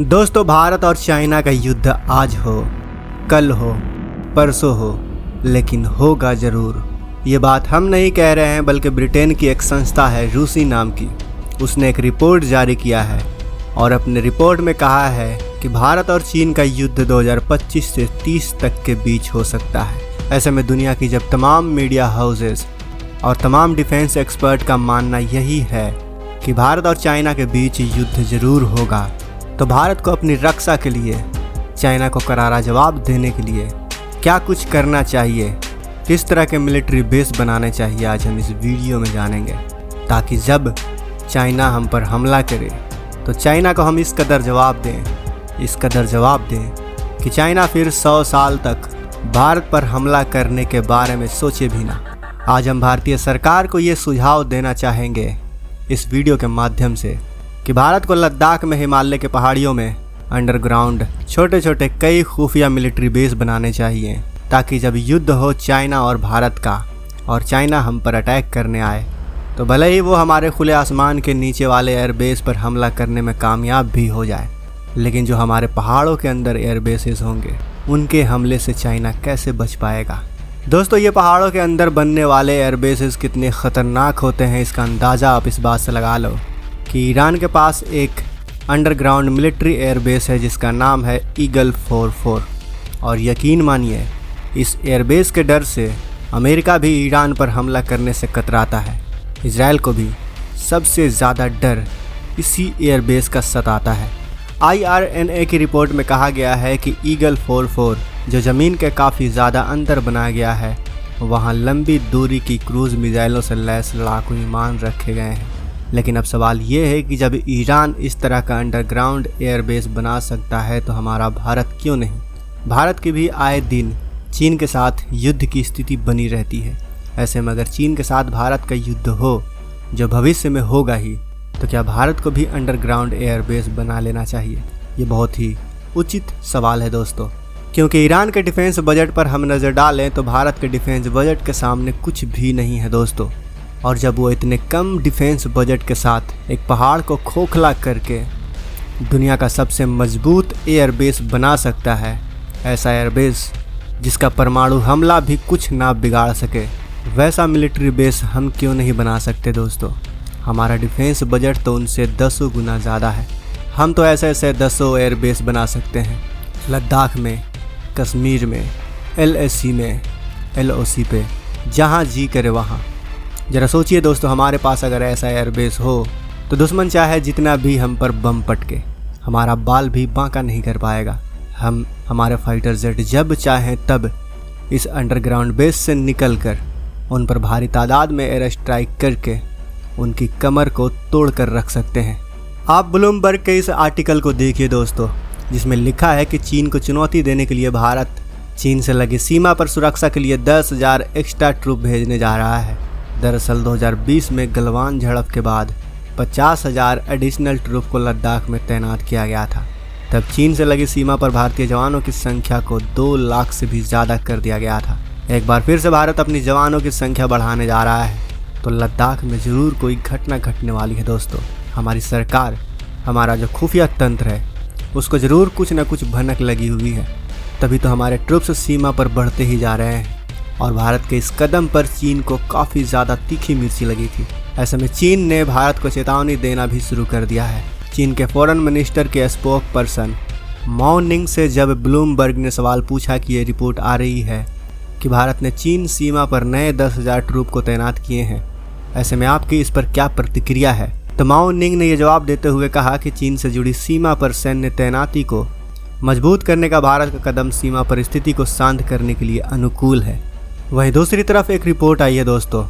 दोस्तों, भारत और चाइना का युद्ध आज हो, कल हो, परसों हो, लेकिन होगा ज़रूर। ये बात हम नहीं कह रहे हैं, बल्कि ब्रिटेन की एक संस्था है रूसी नाम की, उसने एक रिपोर्ट जारी किया है और अपने रिपोर्ट में कहा है कि भारत और चीन का युद्ध 2025 से 30 तक के बीच हो सकता है। ऐसे में दुनिया की जब तमाम मीडिया हाउसेस और तमाम डिफेंस एक्सपर्ट का मानना यही है कि भारत और चाइना के बीच युद्ध ज़रूर होगा, तो भारत को अपनी रक्षा के लिए चाइना को करारा जवाब देने के लिए क्या कुछ करना चाहिए, किस तरह के मिलिट्री बेस बनाने चाहिए, आज हम इस वीडियो में जानेंगे, ताकि जब चाइना हम पर हमला करे तो चाइना को हम इस कदर जवाब दें कि चाइना फिर 100 साल तक भारत पर हमला करने के बारे में सोचे भी ना। आज हम भारतीय सरकार को ये सुझाव देना चाहेंगे इस वीडियो के माध्यम से कि भारत को लद्दाख में हिमालय के पहाड़ियों में अंडरग्राउंड छोटे छोटे कई खुफिया मिलिट्री बेस बनाने चाहिए, ताकि जब युद्ध हो चाइना और भारत का और चाइना हम पर अटैक करने आए तो भले ही वो हमारे खुले आसमान के नीचे वाले एयरबेस पर हमला करने में कामयाब भी हो जाए, लेकिन जो हमारे पहाड़ों के अंदर एयरबेसेस होंगे उनके हमले से चाइना कैसे बच पाएगा। दोस्तों, ये पहाड़ों के अंदर बनने वाले एयरबेसेस कितने ख़तरनाक होते हैं, इसका अंदाज़ा आप इस बात से लगा लो कि ईरान के पास एक अंडरग्राउंड मिलिट्री एयरबेस है जिसका नाम है ईगल 44 और यकीन मानिए इस एयरबेस के डर से अमेरिका भी ईरान पर हमला करने से कतराता है। इजराइल को भी सबसे ज़्यादा डर इसी एयरबेस का सताता है। IRNA की रिपोर्ट में कहा गया है कि ईगल 44 जो ज़मीन के काफ़ी ज़्यादा अंदर बनाया गया है, वहाँ लंबी दूरी की क्रूज़ मिसाइलों से लैस लड़ाकू विमान रखे गए हैं। लेकिन अब सवाल ये है कि जब ईरान इस तरह का अंडरग्राउंड एयरबेस बना सकता है तो हमारा भारत क्यों नहीं। भारत की भी आए दिन चीन के साथ युद्ध की स्थिति बनी रहती है। ऐसे में अगर चीन के साथ भारत का युद्ध हो, जो भविष्य में होगा ही, तो क्या भारत को भी अंडरग्राउंड एयरबेस बना लेना चाहिए? ये बहुत ही उचित सवाल है दोस्तों, क्योंकि ईरान के डिफेंस बजट पर हम नज़र डालें तो भारत के डिफेंस बजट के सामने कुछ भी नहीं है दोस्तों। और जब वो इतने कम डिफेंस बजट के साथ एक पहाड़ को खोखला करके दुनिया का सबसे मजबूत एयरबेस बना सकता है, ऐसा एयरबेस जिसका परमाणु हमला भी कुछ ना बिगाड़ सके, वैसा मिलिट्री बेस हम क्यों नहीं बना सकते दोस्तों। हमारा डिफेंस बजट तो उनसे 10 गुना ज़्यादा है। हम तो ऐसे 10 एयरबेस बना सकते हैं, लद्दाख में, कश्मीर में, LAC में, LOC पे, जहाँ जी करे वहाँ। ज़रा सोचिए दोस्तों, हमारे पास अगर ऐसा एयरबेस हो तो दुश्मन चाहे जितना भी हम पर बम पटके, हमारा बाल भी बांका नहीं कर पाएगा। हम हमारे फाइटर जेट जब चाहें तब इस अंडरग्राउंड बेस से निकलकर उन पर भारी तादाद में एयर स्ट्राइक करके उनकी कमर को तोड़ कर रख सकते हैं। आप ब्लूमबर्ग के इस आर्टिकल को देखिए दोस्तों, जिसमें लिखा है कि चीन को चुनौती देने के लिए भारत चीन से लगी सीमा पर सुरक्षा के लिए 10,000 एक्स्ट्रा ट्रूप भेजने जा रहा है। दरअसल 2020 में गलवान झड़प के बाद 50,000 एडिशनल ट्रूप को लद्दाख में तैनात किया गया था। तब चीन से लगी सीमा पर भारतीय जवानों की संख्या को 2 लाख से भी ज़्यादा कर दिया गया था। एक बार फिर से भारत अपनी जवानों की संख्या बढ़ाने जा रहा है, तो लद्दाख में ज़रूर कोई घटना घटने वाली है दोस्तों। हमारी सरकार, हमारा जो खुफिया तंत्र है, उसको ज़रूर कुछ न कुछ भनक लगी हुई है, तभी तो हमारे ट्रूप्स सीमा पर बढ़ते ही जा रहे हैं। और भारत के इस कदम पर चीन को काफ़ी ज़्यादा तीखी मिर्ची लगी थी। ऐसे में चीन ने भारत को चेतावनी देना भी शुरू कर दिया है। चीन के फॉरेन मिनिस्टर के स्पोक पर्सन माओ निंग से जब ब्लूमबर्ग ने सवाल पूछा कि ये रिपोर्ट आ रही है कि भारत ने चीन सीमा पर नए 10,000 ट्रूप को तैनात किए हैं, ऐसे में आपकी इस पर क्या प्रतिक्रिया है, तो माओ निंग ने यह जवाब देते हुए कहा कि चीन से जुड़ी सीमा पर सैन्य तैनाती को मजबूत करने का भारत का कदम सीमा पर स्थिति को शांत करने के लिए अनुकूल है। वहीं दूसरी तरफ एक रिपोर्ट आई है दोस्तों,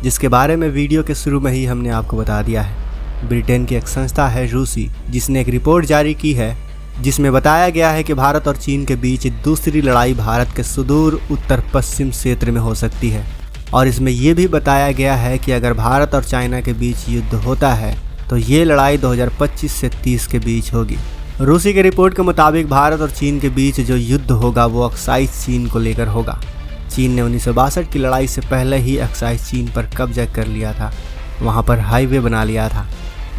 जिसके बारे में वीडियो के शुरू में ही हमने आपको बता दिया है। ब्रिटेन की एक संस्था है रूसी, जिसने एक रिपोर्ट जारी की है जिसमें बताया गया है कि भारत और चीन के बीच दूसरी लड़ाई भारत के सुदूर उत्तर पश्चिम क्षेत्र में हो सकती है। और इसमें यह भी बताया गया है कि अगर भारत और चाइना के बीच युद्ध होता है तो ये लड़ाई 2025 से 30 के बीच होगी। रूसी के रिपोर्ट के मुताबिक भारत और चीन के बीच जो युद्ध होगा वो अक्साई चीन को लेकर होगा। चीन ने 1962 की लड़ाई से पहले ही अक्साई चीन पर कब्जा कर लिया था, वहाँ पर हाईवे बना लिया था,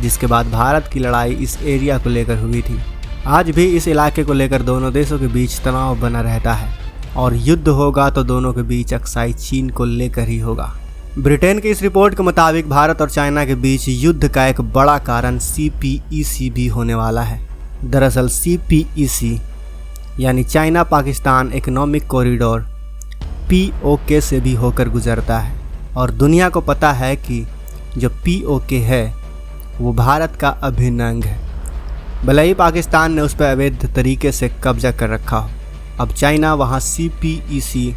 जिसके बाद भारत की लड़ाई इस एरिया को लेकर हुई थी। आज भी इस इलाके को लेकर दोनों देशों के बीच तनाव बना रहता है और युद्ध होगा तो दोनों के बीच अक्साई चीन को लेकर ही होगा। ब्रिटेन की इस रिपोर्ट के मुताबिक भारत और चाइना के बीच युद्ध का एक बड़ा कारण CPEC भी होने वाला है। दरअसल CPEC यानी China Pakistan economic corridor POK से भी होकर गुजरता है और दुनिया को पता है कि जो POK है वो भारत का अभिन्न अंग है। भले ही पाकिस्तान ने उस पर अवैध तरीके से कब्जा कर रखा हो, अब चाइना वहाँ CPEC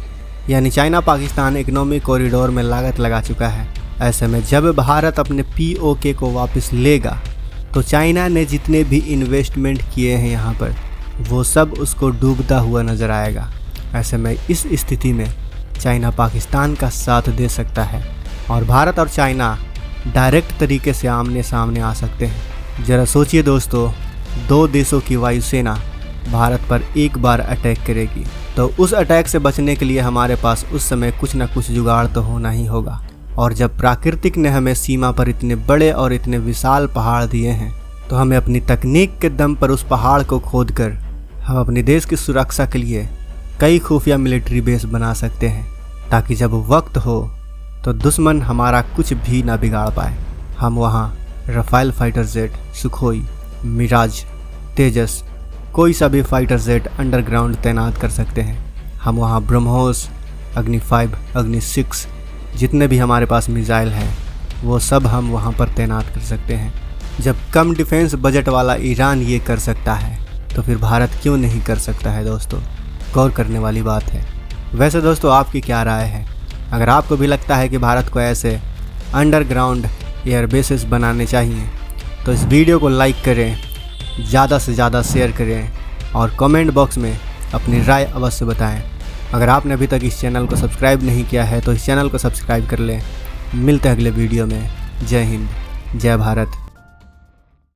यानी चाइना पाकिस्तान इकोनॉमिक कॉरिडोर में लागत लगा चुका है। ऐसे में जब भारत अपने POK को वापस लेगा तो चाइना ने जितने भी इन्वेस्टमेंट किए हैं यहाँ पर वो सब उसको डूबता हुआ नज़र आएगा। ऐसे में इस स्थिति में चाइना पाकिस्तान का साथ दे सकता है और भारत और चाइना डायरेक्ट तरीके से आमने सामने आ सकते हैं। ज़रा सोचिए दोस्तों, दो देशों की वायुसेना भारत पर एक बार अटैक करेगी तो उस अटैक से बचने के लिए हमारे पास उस समय कुछ ना कुछ जुगाड़ तो होना ही होगा। और जब प्राकृतिक ने हमें सीमा पर इतने बड़े और इतने विशाल पहाड़ दिए हैं तो हमें अपनी तकनीक के दम पर उस पहाड़ को खोदकर हम अपने देश की सुरक्षा के लिए कई खुफिया मिलिट्री बेस बना सकते हैं, ताकि जब वक्त हो तो दुश्मन हमारा कुछ भी ना बिगाड़ पाए। हम वहाँ Rafale fighter jet, Sukhoi, Mirage, Tejas, कोई सा भी फाइटर जेट अंडरग्राउंड तैनात कर सकते हैं। हम वहाँ ब्रह्मोस, अग्नि 5, अग्नि 6 जितने भी हमारे पास मिसाइल हैं वो सब हम वहाँ पर तैनात कर सकते हैं। जब कम डिफेंस बजट वाला ईरान ये कर सकता है तो फिर भारत क्यों नहीं कर सकता है दोस्तों? गौर करने वाली बात है। वैसे दोस्तों, आपकी क्या राय है? अगर आपको भी लगता है कि भारत को ऐसे अंडरग्राउंड एयर बेसेस बनाने चाहिए तो इस वीडियो को लाइक करें, ज़्यादा से ज़्यादा शेयर करें और कमेंट बॉक्स में अपनी राय अवश्य बताएं। अगर आपने अभी तक इस चैनल को सब्सक्राइब नहीं किया है तो इस चैनल को सब्सक्राइब कर लें। मिलते हैं अगले वीडियो में। जय हिंद, जय भारत।